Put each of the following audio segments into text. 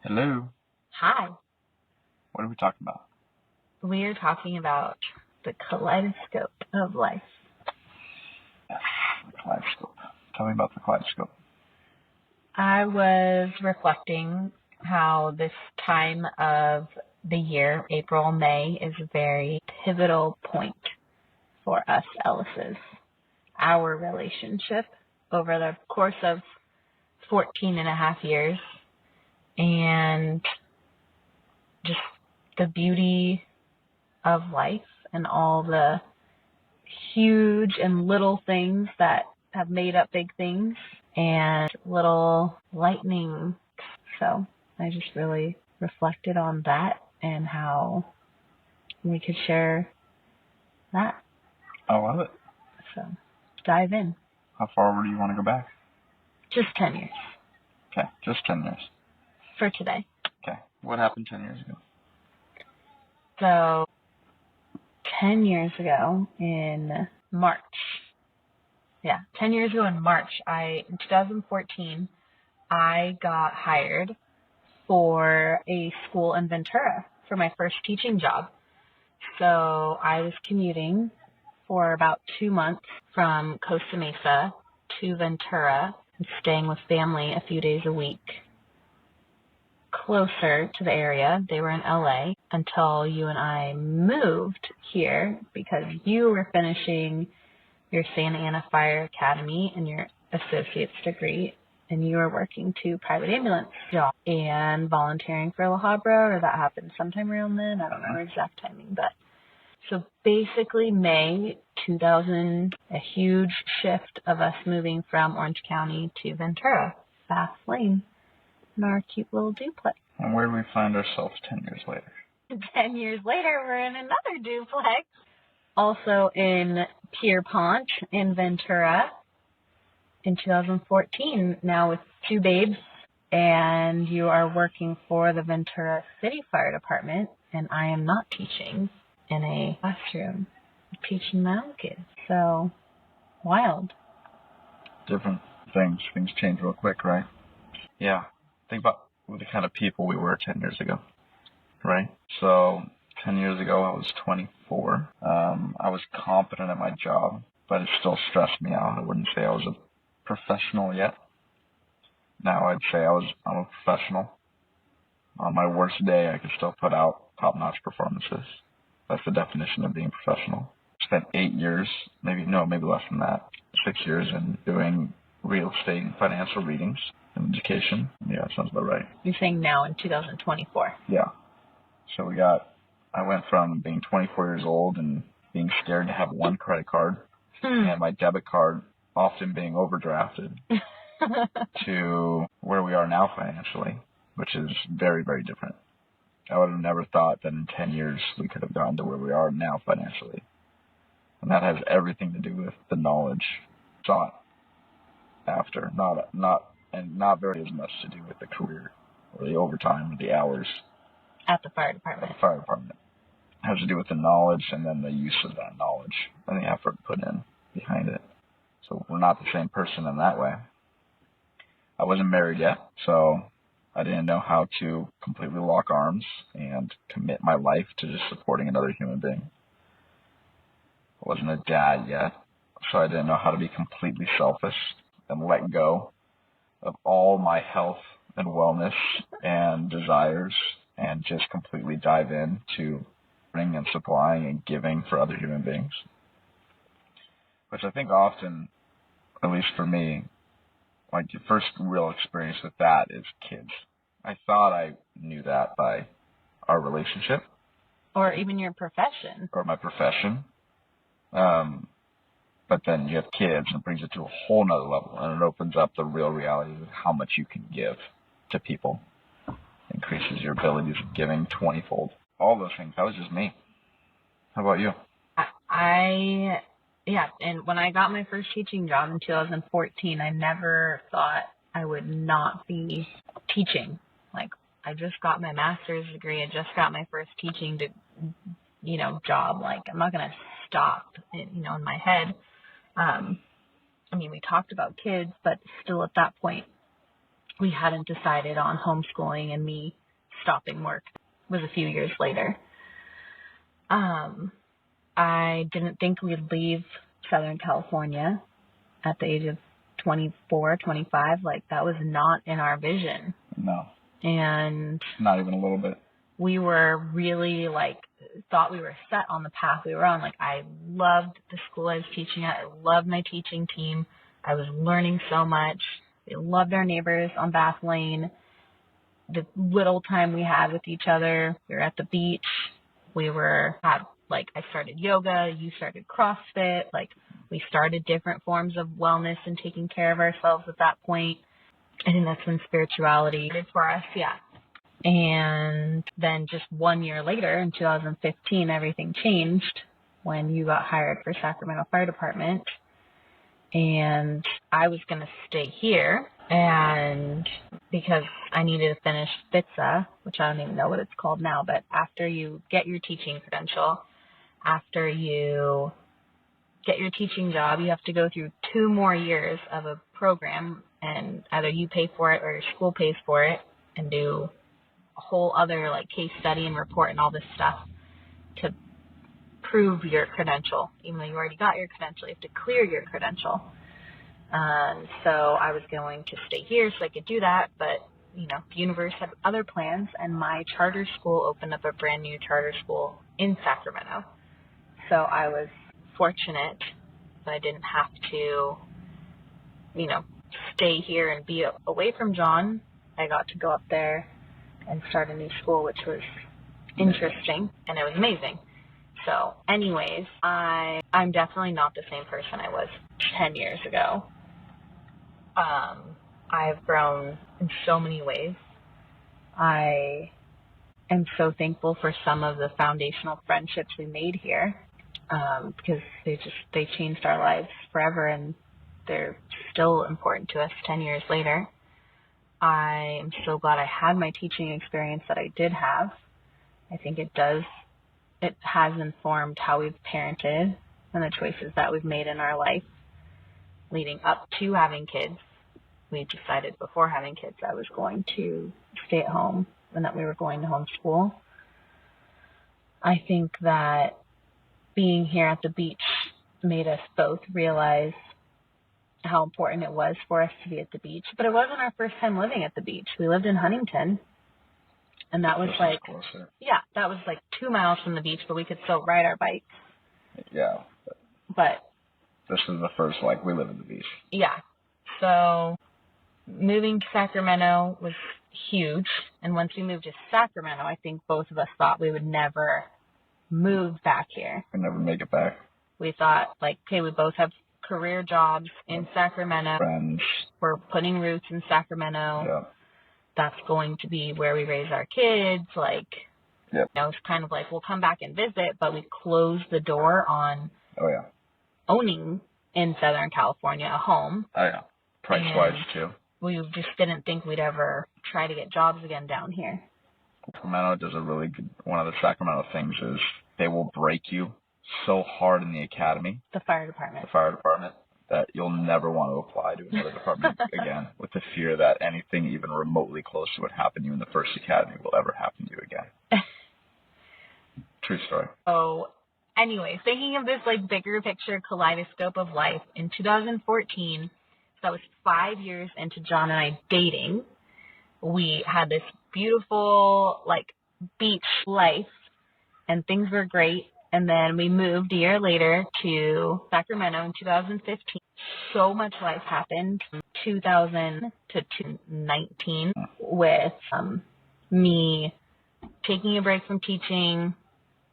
Hello. Hi. What are we talking about? We are talking about the kaleidoscope of life. Yes, the kaleidoscope. Tell me about the kaleidoscope. I was reflecting how this time of the year, April, May, is a very pivotal point for us Ellises. Our relationship over the course of 14 and a half years, and just the beauty of life and all the huge and little things that have made up big things and little lightning. So I just really reflected on that and how we could share that. I love it. So dive in. How far do you want to go back? Just 10 years. Okay, just 10 years. For today. Okay, what happened 10 years ago? So 10 years ago in March. 10 years ago in March, in 2014, I got hired for a school in Ventura for my first teaching job. So I was commuting for about 2 months from Costa Mesa to Ventura and staying with family a few days a week closer to the area. They were in LA until you and I moved here because you were finishing your Santa Ana Fire Academy and your associate's degree, and you were working 2 private ambulance jobs and volunteering for La Habra, or that happened sometime around then. I don't remember exact timing, but so basically May 2000, a huge shift of us moving from Orange County to Ventura, fast lane, in our cute little duplex. And where do we find ourselves 10 years later? 10 years later, we're in another duplex. Also in Pierpont in Ventura in 2014, now with 2 babes, and you are working for the Ventura City Fire Department, and I am not teaching in a classroom. I'm teaching my own kids. So, wild. Different things. Things change real quick, right? Yeah. Think about the kind of people we were 10 years ago, right? So 10 years ago, I was 24. I was competent at my job, but it still stressed me out. I wouldn't say I was a professional yet. Now I'd say I'm a professional. On my worst day, I could still put out top-notch performances. That's the definition of being professional. Spent 8 years, maybe less than that, 6 years in doing real estate and financial readings and education. Yeah, that sounds about right. You're saying now in 2024? Yeah. So I went from being 24 years old and being scared to have one credit card and my debit card often being overdrafted to where we are now financially, which is very, very different. I would have never thought that in 10 years we could have gotten to where we are now financially. And that has everything to do with the knowledge sought after, not very as much to do with the career or the overtime or the hours. At the fire department. At the fire department. It has to do with the knowledge and then the use of that knowledge and the effort put in behind it. So we're not the same person in that way. I wasn't married yet, so I didn't know how to completely lock arms and commit my life to just supporting another human being. I wasn't a dad yet, so I didn't know how to be completely selfish and let go of all my health and wellness and desires and just completely dive into bringing and supplying and giving for other human beings. Which I think often, at least for me, like the first real experience with that is kids. I thought I knew that by our relationship. Or even your profession. Or my profession. But then you have kids and it brings it to a whole nother level and it opens up the real reality of how much you can give to people. Increases your abilities of giving 20-fold. All those things. That was just me. How about you? And when I got my first teaching job in 2014, I never thought I would not be teaching. Like, I just got my master's degree. I just got my first teaching job. Like, I'm not going to stop, in my head. We talked about kids, but still at that point, we hadn't decided on homeschooling and me stopping work. It was a few years later. I didn't think we'd leave Southern California at the age of 24, 25. Like, that was not in our vision. No. And not even a little bit. We were really, thought we were set on the path we were on. Like, I loved the school I was teaching at. I loved my teaching team. I was learning so much. We loved our neighbors on Bath Lane. The little time we had with each other, we were at the beach. I started yoga. You started CrossFit. We started different forms of wellness and taking care of ourselves at that point. I think that's when spirituality did for us, yeah. And then just 1 year later, in 2015, everything changed when you got hired for Sacramento Fire Department. And I was going to stay here, and because I needed to finish FITSA, which I don't even know what it's called now, but after you get your teaching credential, after you get your teaching job, you have to go through 2 more years of a program, and either you pay for it or your school pays for it, and do a whole other case study and report and all this stuff to prove your credential. Even though you already got your credential, you have to clear your credential. So I was going to stay here so I could do that, but the universe had other plans, and my charter school opened up a brand new charter school in Sacramento. So I was fortunate that I didn't have to, stay here and be away from Jon. I got to go up there and start a new school, which was interesting, and it was amazing. So anyways, I'm definitely not the same person I was 10 years ago. I've grown in so many ways. I am so thankful for some of the foundational friendships we made here, because they changed our lives forever, and they're still important to us 10 years later. I am so glad I had my teaching experience that I did have. I think it has informed how we've parented and the choices that we've made in our life leading up to having kids. We decided before having kids I was going to stay at home and that we were going to homeschool. I think that being here at the beach made us both realize how important it was for us to be at the beach. But it wasn't our first time living at the beach. We lived in Huntington, and that was that was 2 miles from the beach, but we could still ride our bikes. Yeah. But this is the first, we live at the beach. Yeah. So moving to Sacramento was huge. And once we moved to Sacramento, I think both of us thought we would never move back here. We'd never make it back. We thought, okay, we both have career jobs in Sacramento. Friends. We're putting roots in Sacramento. Yeah. That's going to be where we raise our kids. Yep. It's kind of we'll come back and visit, but we closed the door on owning in Southern California a home. Oh, yeah. Price-wise, too. We just didn't think we'd ever try to get jobs again down here. Sacramento does a really good, one of the Sacramento things is they will break you so hard in the academy. The fire department. That you'll never want to apply to another department again, with the fear that anything even remotely close to what happened to you in the first academy will ever happen to you again. True story. So anyway, thinking of this bigger picture kaleidoscope of life, in 2014, so that was 5 years into Jon and I dating, we had this beautiful beach life and things were great. And then we moved a year later to Sacramento in 2015. So much life happened from 2000 to 2019 with me taking a break from teaching,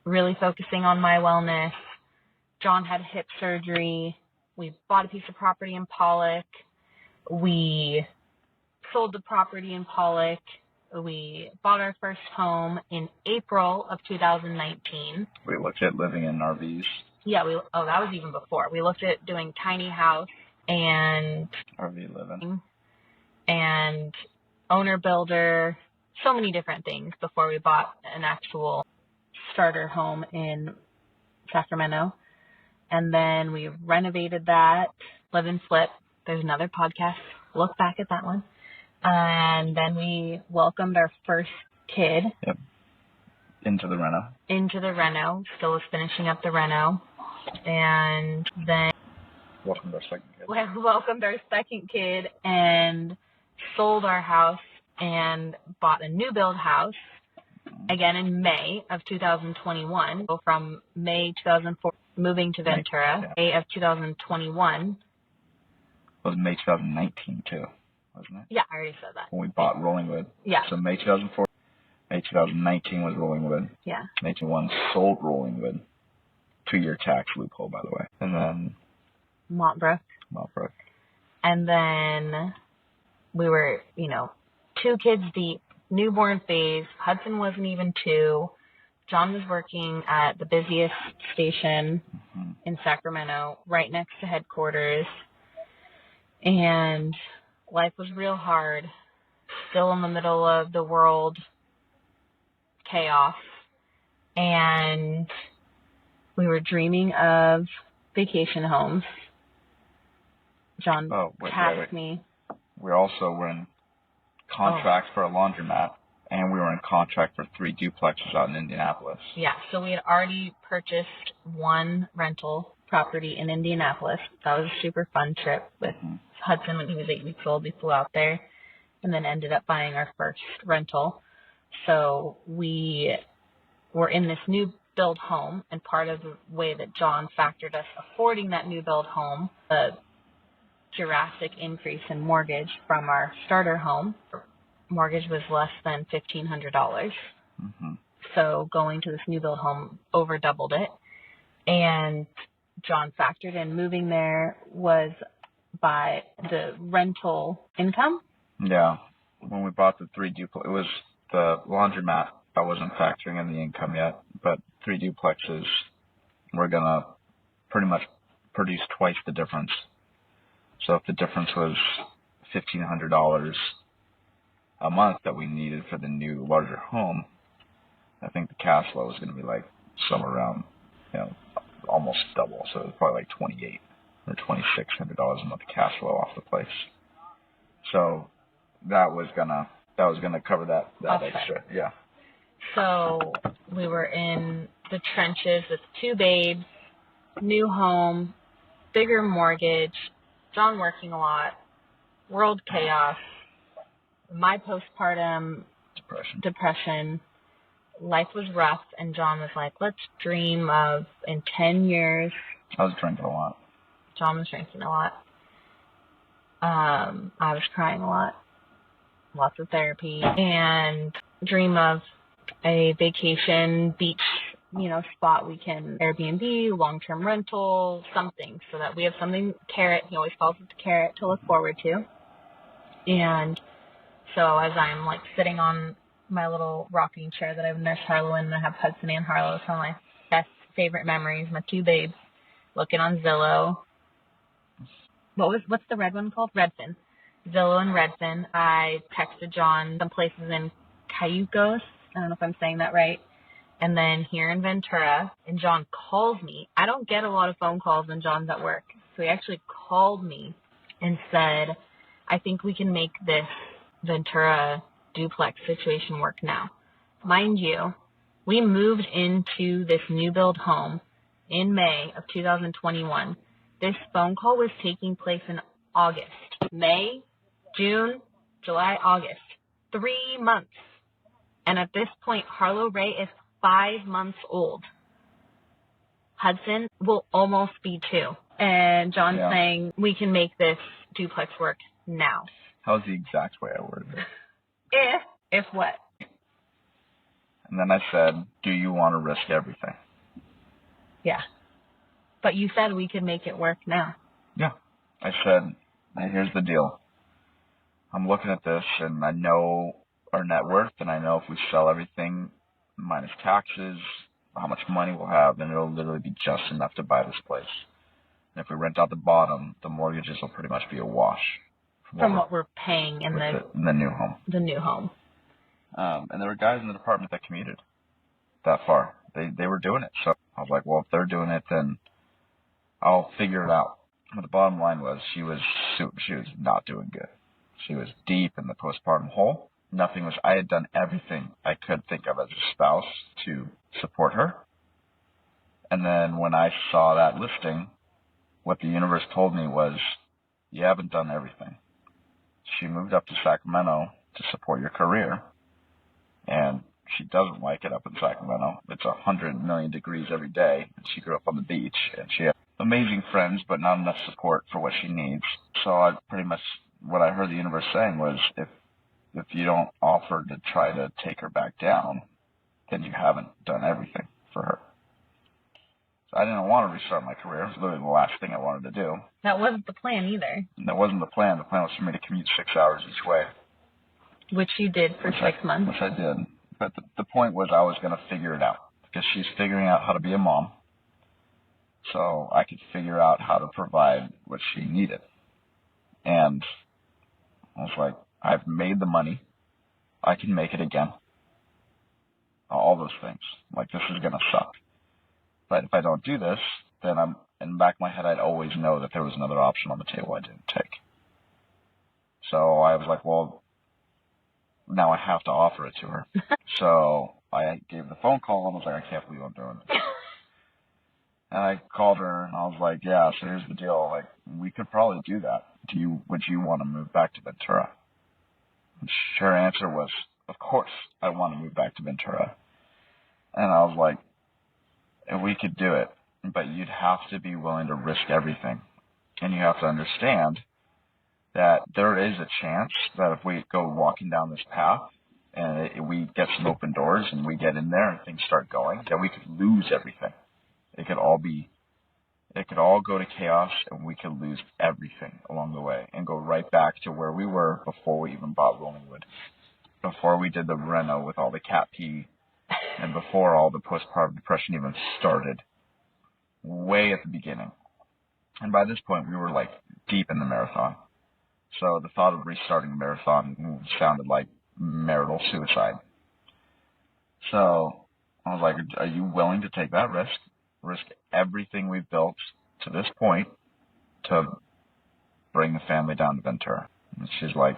really focusing on my wellness. Jon had hip surgery. We bought a piece of property in Pollock. We sold the property in Pollock. We bought our first home in April of 2019. We looked at living in RVs. Yeah, that was even before. We looked at doing tiny house and RV living and owner builder, so many different things before we bought an actual starter home in Sacramento. And then we renovated that, live and flip. There's another podcast. Look back at that one. And then we welcomed our first kid. Yep. Into the reno. Still was finishing up the reno. And then welcomed our second kid. Welcomed our second kid and sold our house and bought a new build house again in May of 2021. So from May 2004, moving to Ventura, May of 2021. It was May 2019 too, wasn't it? Yeah, I already said that. When we bought Rollingwood. Yeah. So May 2004, May 2019 was Rollingwood. Yeah. May 2021 sold Rollingwood. 2-year tax loophole, by the way. And then Montbrook. And then we were, 2 kids deep, newborn phase. Hudson wasn't even 2. Jon was working at the busiest station in Sacramento, right next to headquarters. And life was real hard. Still in the middle of the world chaos. And we were dreaming of vacation homes. Jon tasked me. We also were in contract for a laundromat, and we were in contract for 3 duplexes out in Indianapolis. Yeah, so we had already purchased 1 rental property in Indianapolis. That was a super fun trip with Hudson when he was 8 weeks old. We flew out there and then ended up buying our first rental. So we were in this new build home, and part of the way that Jon factored us affording that new build home, the drastic increase in mortgage from our starter home. Mortgage was less than $1,500. So going to this new build home over doubled it. And Jon factored in moving there was by the rental income. Yeah. When we bought the 3 duplexes, it was the laundromat that wasn't factoring in the income yet, but 3 duplexes were going to pretty much produce twice the difference. So if the difference was $1,500 a month that we needed for the new larger home, I think the cash flow was going to be like somewhere around, almost double. So it was probably like $2,800 or $2,600 a month cash flow off the place. So that was gonna cover that extra. Yeah. So we were in the trenches with 2 babes, new home, bigger mortgage, Jon working a lot, world chaos, my postpartum depression. Life was rough, and Jon was like, let's dream of in 10 years. I was drinking a lot. Jon was drinking a lot. I was crying a lot. Lots of therapy. And dream of a vacation beach, spot we can Airbnb, long-term rental, something, so that we have something, Carrot, he always calls it the Carrot, to look forward to. And so as I'm like sitting on my little rocking chair that I've nursed Harlow in, and I have Hudson and Harlow, some of my best favorite memories, my 2 babes, looking on Zillow. What's the red one called? Redfin. Zillow and Redfin. I texted Jon some places in Cayucos. I don't know if I'm saying that right. And then here in Ventura, and Jon calls me. I don't get a lot of phone calls when Jon's at work. So he actually called me and said, I think we can make this Ventura duplex situation work now. Mind you, we moved into this new build home in May of 2021. This phone call was taking place in August. May, June, July, August. 3 months. And at this point, Harlow Ray is 5 months old. Hudson will almost be 2. And Jon's saying, we can make this duplex work now. How's the exact way I worded it? If what? And then I said, do you want to risk everything? Yeah. But you said we could make it work now. Yeah. I said, here's the deal. I'm looking at this, and I know our net worth, and I know if we sell everything minus taxes, how much money we'll have, then it'll literally be just enough to buy this place. And if we rent out the bottom, the mortgages will pretty much be a wash. From what we're paying in the new home. The new home. And there were guys in the department that commuted that far. They were doing it. So I was like, well, if they're doing it, then I'll figure it out. But the bottom line was she was not doing good. She was deep in the postpartum hole. I had done everything I could think of as a spouse to support her. And then when I saw that listing, what the universe told me was, you haven't done everything. She moved up to Sacramento to support your career, and she doesn't like it up in Sacramento. It's 100 million degrees every day, and she grew up on the beach, and she has amazing friends, but not enough support for what she needs. So I pretty much, what I heard the universe saying was, if you don't offer to try to take her back down, then you haven't done everything for her. So I didn't want to restart my career. It was literally the last thing I wanted to do. That wasn't the plan either. And that wasn't the plan. The plan was for me to commute 6 hours each way. Which you did for 6 months. Which I did. But the point was I was going to figure it out. Because she's figuring out how to be a mom. So I could figure out how to provide what she needed. And I was like, I've made the money. I can make it again. All those things. Like, this is going to suck. But if I don't do this, then in the back of my head, I'd always know that there was another option on the table I didn't take. So I was like, well, now I have to offer it to her. So I gave the phone call and was like, I can't believe I'm doing this. And I called her and I was like, yeah, so here's the deal. Like, we could probably do that. Would you want to move back to Ventura? And her answer was, of course I want to move back to Ventura. And I was like, we could do it, but you'd have to be willing to risk everything. And you have to understand that there is a chance that if we go walking down this path and we get some open doors and we get in there and things start going, that we could lose everything. It could all go to chaos and we could lose everything along the way and go right back to where we were before we even bought Rollingwood, before we did the reno with all the cat pee, and before all the postpartum depression even started, way at the beginning. And by this point, we were like deep in the marathon. So the thought of restarting a marathon sounded like marital suicide. So I was like, are you willing to take that risk? Risk everything we've built to this point to bring the family down to Ventura? And she's like,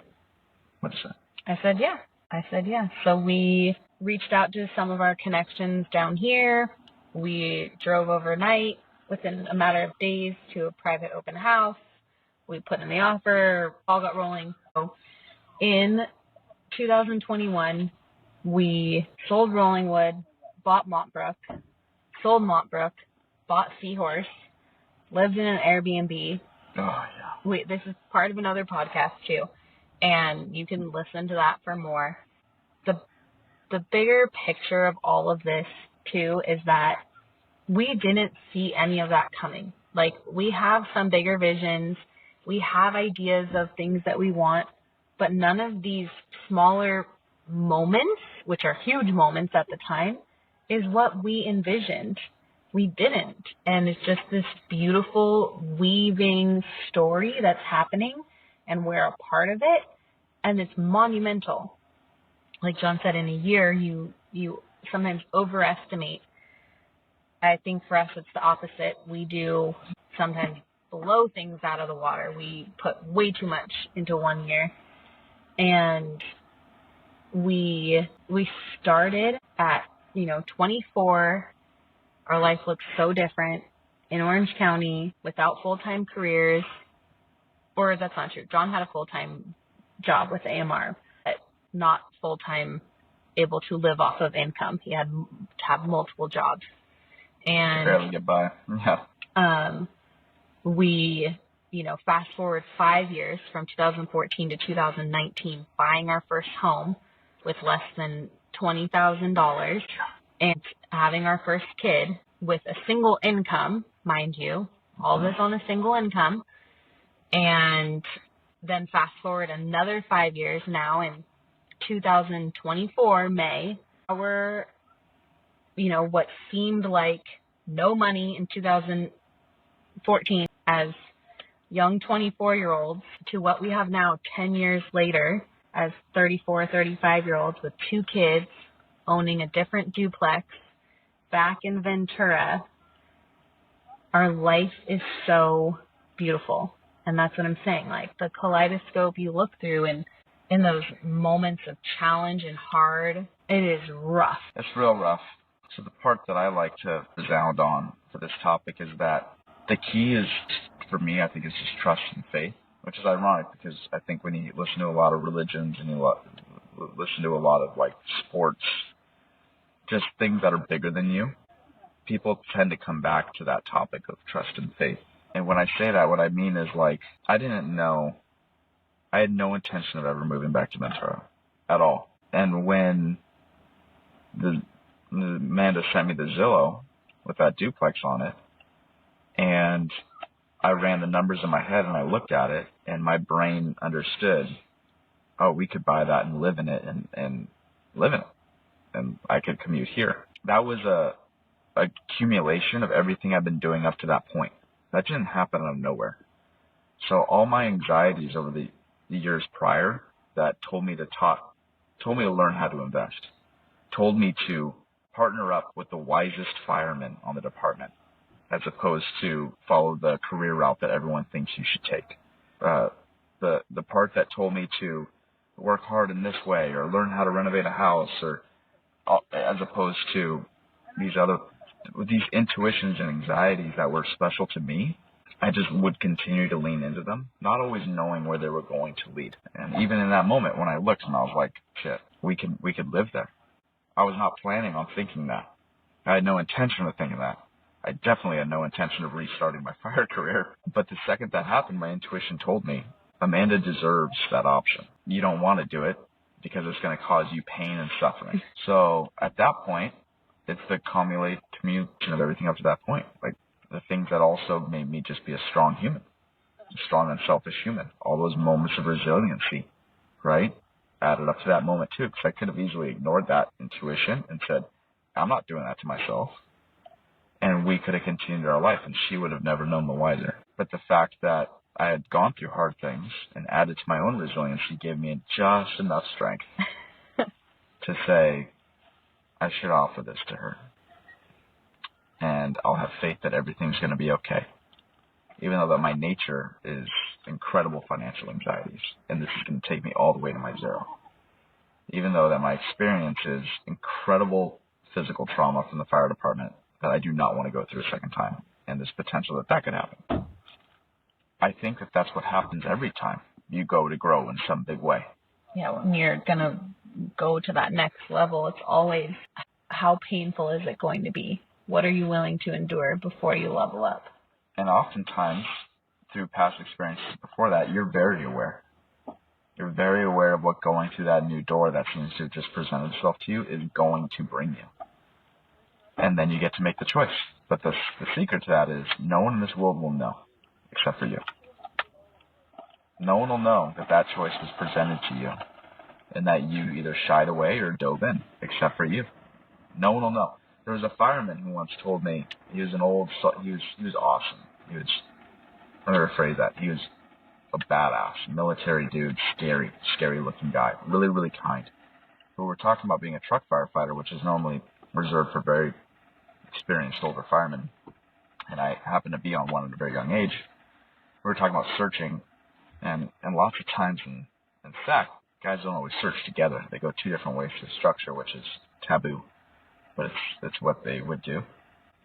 what is it? I said, yeah. So we reached out to some of our connections down here. We drove overnight within a matter of days to a private open house. We put in the offer, all got rolling. So in 2021, we sold Rollingwood, bought Montbrook, sold Montbrook, bought Seahorse, lived in an Airbnb. Oh, yeah. This is part of another podcast too, and you can listen to that for more. The bigger picture of all of this too is that we didn't see any of that coming. Like, we have some bigger visions, we have ideas of things that we want, but none of these smaller moments, which are huge moments at the time, is what we envisioned. We didn't. And it's just this beautiful weaving story that's happening, and we're a part of it, and it's monumental. Like Jon said, in a year, you sometimes overestimate. I think for us, it's the opposite. We do sometimes blow things out of the water. We put way too much into 1 year. And we started at, 24. Our life looked so different in Orange County without full-time careers. Or that's not true. Jon had a full-time job with AMR, but not full-time, able to live off of income. He had to have multiple jobs. And barely get by. Yeah. We, fast forward 5 years from 2014 to 2019, buying our first home with less than $20,000 and having our first kid with a single income, mind you, all this on a single income. And then fast forward another 5 years now in 2024, May, our, what seemed like no money in 2014 as young 24-year-olds to what we have now 10 years later as 34, 35-year-olds with 2 kids, owning a different duplex back in Ventura. Our life is so beautiful. And that's what I'm saying. Like the kaleidoscope you look through, and in those moments of challenge and hard, it is rough. It's real rough. So the part that I like to resound on for this topic is that the key is, for me, I think, is just trust and faith, which is ironic because I think when you listen to a lot of religions and you listen to a lot of like sports, just things that are bigger than you, people tend to come back to that topic of trust and faith. And when I say that, what I mean is like, I had no intention of ever moving back to Ventura at all. And when Amanda sent me the Zillow with that duplex on it, and I ran the numbers in my head and I looked at it, and my brain understood, oh, we could buy that and live in it and live in it, and I could commute here. That was a accumulation of everything I've been doing up to that point. That didn't happen out of nowhere. So all my anxieties over the years prior that told me to learn how to invest, told me to partner up with the wisest fireman on the department, as opposed to follow the career route that everyone thinks you should take. The part that told me to work hard in this way or learn how to renovate a house, or as opposed to these intuitions and anxieties that were special to me, I just would continue to lean into them, not always knowing where they were going to lead. And even in that moment when I looked and I was like, shit, we could live there. I was not planning on thinking that. I had no intention of thinking that. I definitely had no intention of restarting my fire career. But the second that happened, my intuition told me, Amanda deserves that option. You don't want to do it because it's going to cause you pain and suffering. So at that point, it's the accumulation of everything up to that point. Like the things that also made me just be a strong human, a strong, unselfish human. All those moments of resiliency, right? Added up to that moment too, because I could have easily ignored that intuition and said, I'm not doing that to myself. And we could have continued our life and she would have never known the wiser. But the fact that I had gone through hard things and added to my own resiliency gave me just enough strength to say, I should offer this to her. And I'll have faith that everything's going to be okay. Even though that my nature is incredible financial anxieties, and this is going to take me all the way to my zero. Even though that my experience is incredible physical trauma from the fire department that I do not want to go through a second time, and there's potential that could happen. I think that that's what happens every time you go to grow in some big way. Yeah, when you're going to go to that next level, it's always, how painful is it going to be? What are you willing to endure before you level up? And oftentimes, through past experiences before that, you're very aware. You're very aware of what going through that new door that seems to have just presented itself to you is going to bring you. And then you get to make the choice. But the secret to that is no one in this world will know except for you. No one will know that choice was presented to you and that you either shied away or dove in except for you. No one will know. There was a fireman who once told me, he was awesome. I'm going to rephrase that. He was a badass, military dude, scary looking guy, really, really kind. But we're talking about being a truck firefighter, which is normally reserved for very experienced older firemen. And I happened to be on one at a very young age. We were talking about searching, and lots of times in SAC, guys don't always search together. They go two different ways to structure, which is taboo. But it's what they would do.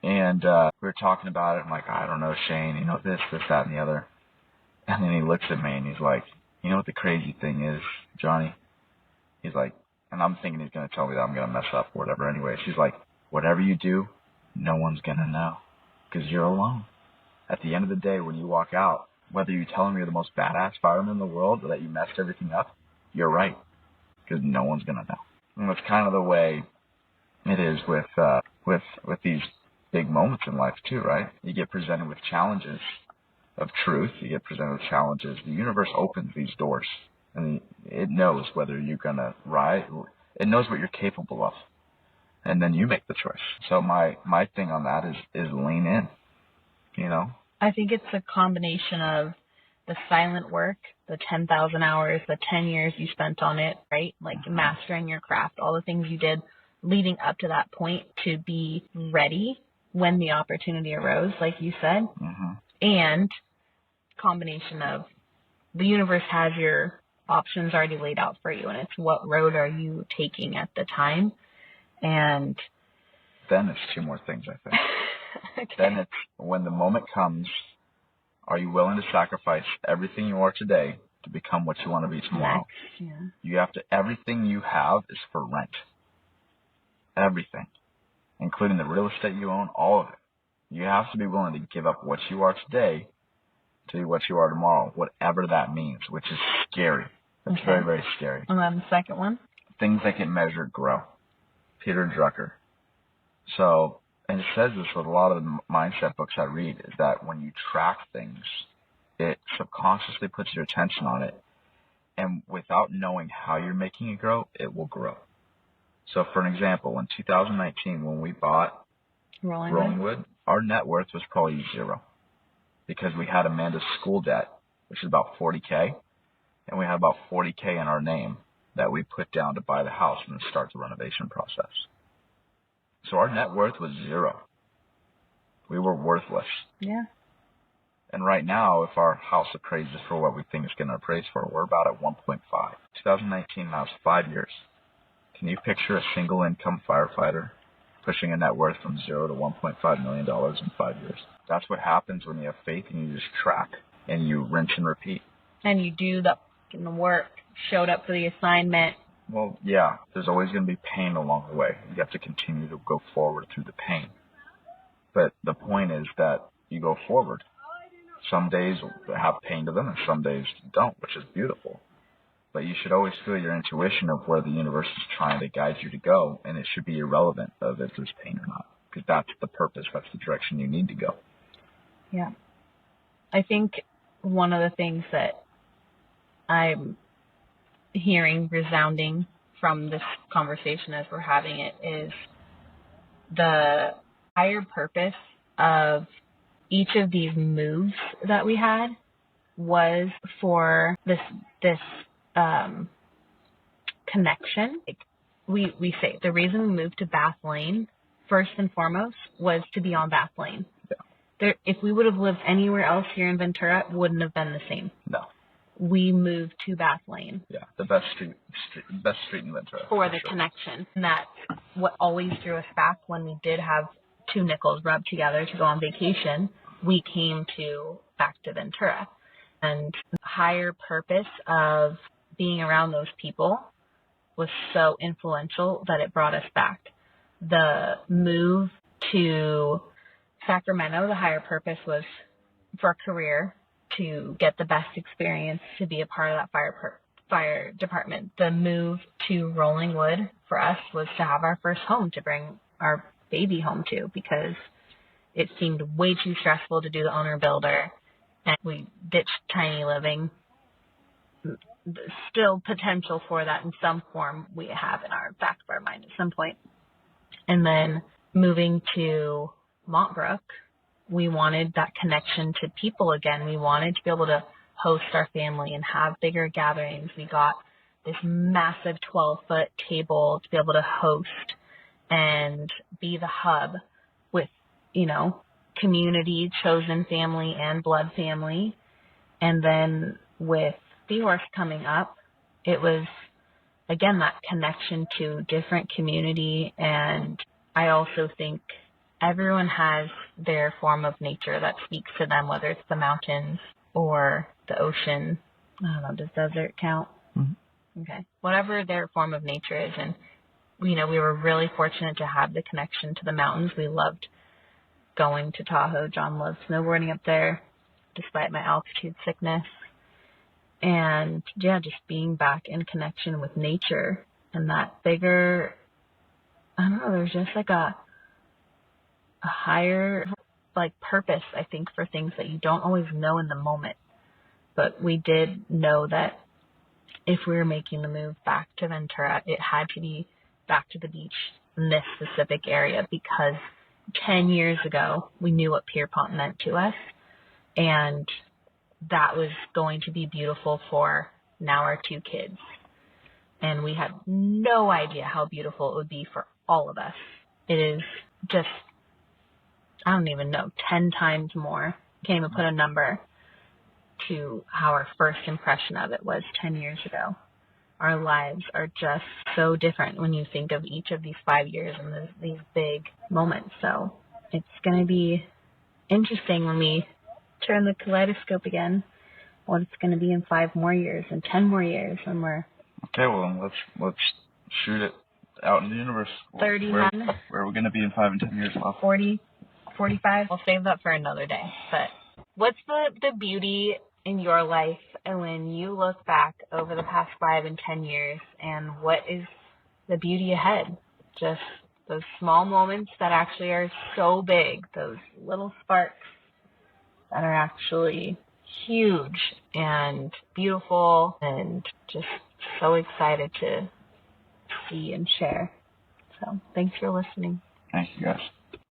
And we were talking about it. I'm like, I don't know, Shane, this, that, and the other. And then he looks at me and he's like, you know what the crazy thing is, Johnny? He's like, and I'm thinking he's going to tell me that I'm going to mess up or whatever. Anyways, he's like, whatever you do, no one's going to know because you're alone. At the end of the day, when you walk out, whether you tell them you're the most badass fireman in the world or that you messed everything up, you're right because no one's going to know. And that's kind of the way it is with these big moments in life too, right? You get presented with challenges of truth. You get presented with challenges. The universe opens these doors, and it knows whether you're gonna ride. It knows what you're capable of, and then you make the choice. So my thing on that is lean in. I think it's a combination of the silent work, the 10,000 hours, the 10 years you spent on it, right? Like mastering your craft, all the things you did leading up to that point to be ready when the opportunity arose, like you said. Mm-hmm. And combination of the universe has your options already laid out for you, and it's what road are you taking at the time. And then it's two more things, I think. okay. Then it's when the moment comes, are you willing to sacrifice everything you are today to become what you want to be tomorrow? Next, yeah. You have to, everything you have is for rent. Everything. Including the real estate you own, all of it. You have to be willing to give up what you are today to be what you are tomorrow, whatever that means, which is scary. It's very, very scary. And then the second one? Things that get measured grow. Peter Drucker. So, and it says this with a lot of the mindset books I read, is that when you track things, it subconsciously puts your attention on it. And without knowing how you're making it grow, it will grow. So, for an example, in 2019, when we bought Rolling Wood, our net worth was probably zero because we had Amanda's school debt, which is about $40K, and we had about $40K in our name that we put down to buy the house and start the renovation process. So our net worth was zero. We were worthless. Yeah. And right now, if our house appraises for what we think it's going to appraise for, we're about at 1.5. 2019, now it's 5 years. Can you picture a single income firefighter pushing a net worth from $0 to $1.5 million in 5 years? That's what happens when you have faith and you just track and you rinse and repeat. And you do the work, showed up for the assignment. Well, yeah, there's always going to be pain along the way. You have to continue to go forward through the pain. But the point is that you go forward. Some days have pain to them and some days don't, which is beautiful. But you should always feel your intuition of where the universe is trying to guide you to go, and it should be irrelevant of if there's pain or not, because that's the purpose, that's the direction you need to go. Yeah. I think one of the things that I'm hearing resounding from this conversation as we're having it is the higher purpose of each of these moves that we had was for this connection. Like we say the reason we moved to Bath Lane first and foremost was to be on Bath Lane. Yeah. If we would have lived anywhere else here in Ventura, it wouldn't have been the same. No. We moved to Bath Lane. Yeah, the best street in Ventura. For the connection. And that's what always drew us back when we did have two nickels rubbed together to go on vacation. We came back to Ventura. And the higher purpose of being around those people was so influential that it brought us back. The move to Sacramento, the higher purpose was for a career, to get the best experience, to be a part of that fire department. The move to Rolling Wood for us was to have our first home to bring our baby home to, because it seemed way too stressful to do the owner builder, and we ditched tiny living. Still potential for that in some form we have in our back of our mind at some point. And then moving to Montbrook, we wanted that connection to people again. We wanted to be able to host our family and have bigger gatherings. We got this massive 12-foot table to be able to host and be the hub with, community, chosen family, and blood family. And then with Seahorse coming up, it was, again, that connection to different community. And I also think everyone has their form of nature that speaks to them, whether it's the mountains or the ocean. I don't know, does desert count? Mm-hmm. Okay. Whatever their form of nature is. And, we were really fortunate to have the connection to the mountains. We loved going to Tahoe. Jon loved snowboarding up there, despite my altitude sickness. And, yeah, just being back in connection with nature and that bigger, I don't know, there's just like a higher purpose, I think, for things that you don't always know in the moment. But we did know that if we were making the move back to Ventura, it had to be back to the beach in this specific area, because 10 years ago we knew what Pierpont meant to us, and that was going to be beautiful for now our two kids. And we had no idea how beautiful it would be for all of us. It is just, I don't even know, 10 times more. Can't even put a number. to how our first impression of it was 10 years ago. Our lives are just so different when you think of each of these 5 years and these big moments. So it's going to be interesting when we turn the kaleidoscope again, what it's going to be in 5 more years and 10 more years when we're... Okay, well, let's shoot it out in the universe. 39. Where are we going to be in 5 and 10 years? 40, 45. We'll save that for another day. But what's the beauty in your life and when you look back over the past 5 and 10 years, and what is the beauty ahead? Just those small moments that actually are so big, those little sparks that are actually huge and beautiful, and just so excited to see and share. So thanks for listening. Thank you, guys.